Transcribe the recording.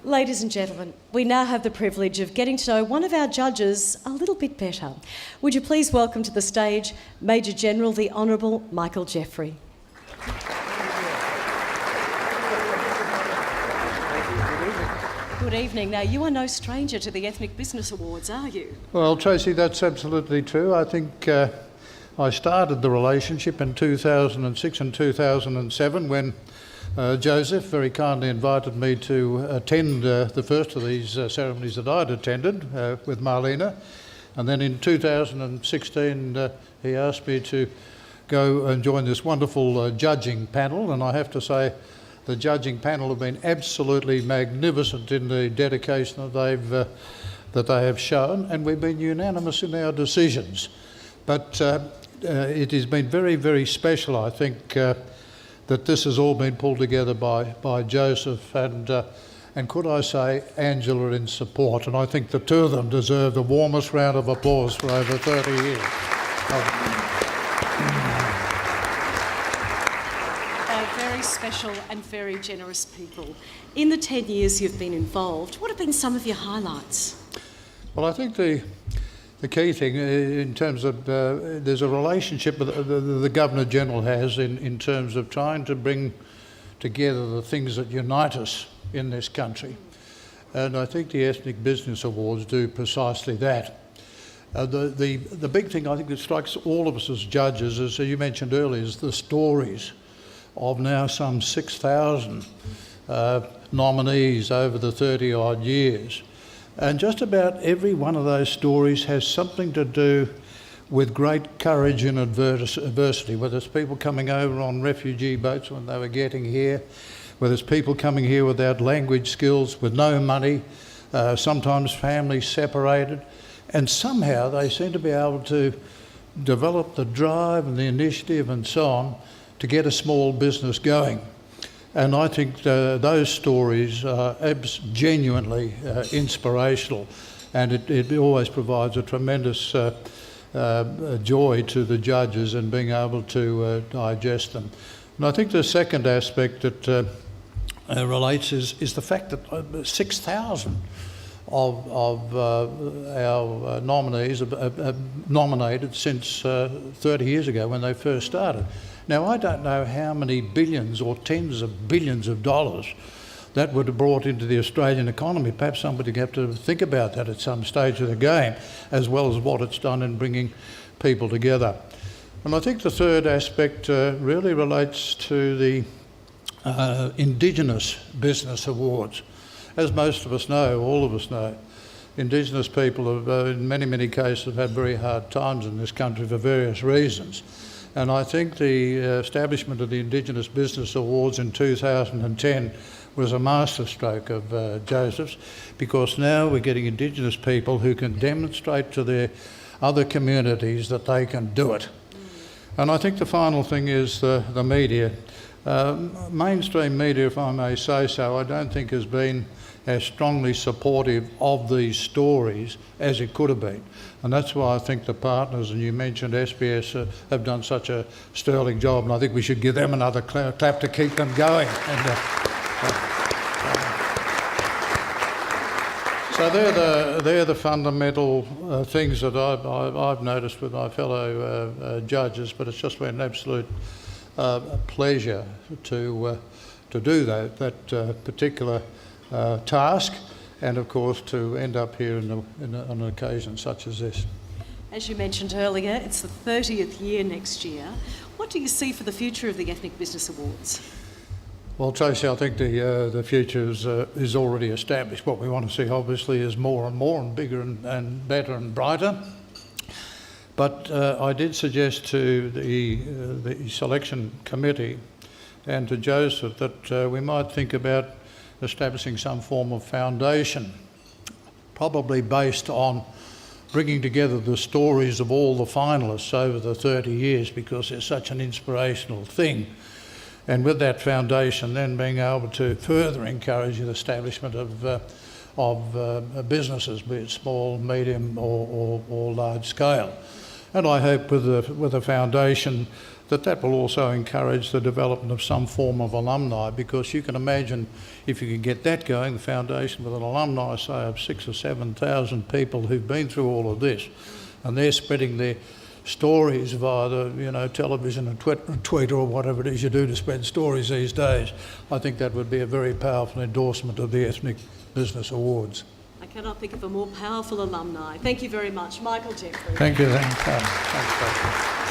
Ladies and gentlemen, we now have the privilege of getting to know one of our judges a little bit better. Would you please welcome to the stage Major General the Honourable Michael Jeffery. Good evening. Now, you are no stranger to the Ethnic Business Awards, are you? Well, Tracy, that's absolutely true. I think I started the relationship in 2006 and 2007 when Joseph very kindly invited me to attend the first of these ceremonies that I'd attended with Marlena. And then in 2016, he asked me to go and join this wonderful judging panel. And I have to say, the judging panel have been absolutely magnificent in the dedication that they have shown, and we've been unanimous in our decisions. But it has been very, very special, I think, that this has all been pulled together by Joseph and could I say Angela in support. And I think the two of them deserve the warmest round of applause for over 30 years. Very special and very generous people. In the 10 years you've been involved, what have been some of your highlights? Well, I think the key thing in terms of there's a relationship that the Governor-General has in terms of trying to bring together the things that unite us in this country. And I think the Ethnic Business Awards do precisely that. The big thing I think that strikes all of us as judges, as you mentioned earlier, is the stories of now some 6,000 nominees over the 30-odd years. And just about every one of those stories has something to do with great courage in adversity, whether it's people coming over on refugee boats when they were getting here, whether it's people coming here without language skills, with no money, sometimes families separated, and somehow they seem to be able to develop the drive and the initiative and so on to get a small business going. And I think those stories are genuinely inspirational, and it always provides a tremendous joy to the judges in being able to digest them. And I think the second aspect that relates is the fact that 6,000 of our nominees have nominated since 30 years ago when they first started. Now, I don't know how many billions or tens of billions of dollars that would have brought into the Australian economy. Perhaps somebody would have to think about that at some stage of the game, as well as what it's done in bringing people together. And I think the third aspect really relates to the Indigenous Business Awards. As most of us know, all of us know, Indigenous people have, in many, many cases, have had very hard times in this country for various reasons. And I think the establishment of the Indigenous Business Awards in 2010 was a masterstroke of Joseph's, because now we're getting Indigenous people who can demonstrate to their other communities that they can do it. And I think the final thing is the media. Mainstream media, if I may say so, I don't think has been as strongly supportive of these stories as it could have been. And that's why I think the partners, and you mentioned SBS, have done such a sterling job, and I think we should give them another clap to keep them going. And, so they're the fundamental things that I've noticed with my fellow judges, but it's just been an absolute pleasure to do that particular task, and of course to end up here on an occasion such as this. As you mentioned earlier, it's the 30th year next year. What do you see for the future of the Ethnic Business Awards? Well, Tracy, I think the future is already established. What we want to see, obviously, is more and more and bigger and better and brighter. But I did suggest to the selection committee and to Joseph that we might think about establishing some form of foundation, probably based on bringing together the stories of all the finalists over the 30 years, because it's such an inspirational thing. And with that foundation, then being able to further encourage the establishment of businesses, be it small, medium or large scale. And I hope with a foundation that will also encourage the development of some form of alumni, because you can imagine if you could get that going, the foundation with an alumni, say, of 6,000 or 7,000 people who've been through all of this, and they're spreading their stories via the television and Twitter or whatever it is you do to spread stories these days. I think that would be a very powerful endorsement of the Ethnic Business Awards. I cannot think of a more powerful alumni. Thank you very much, Michael Jeffery. Thank you. Thanks, Patrick.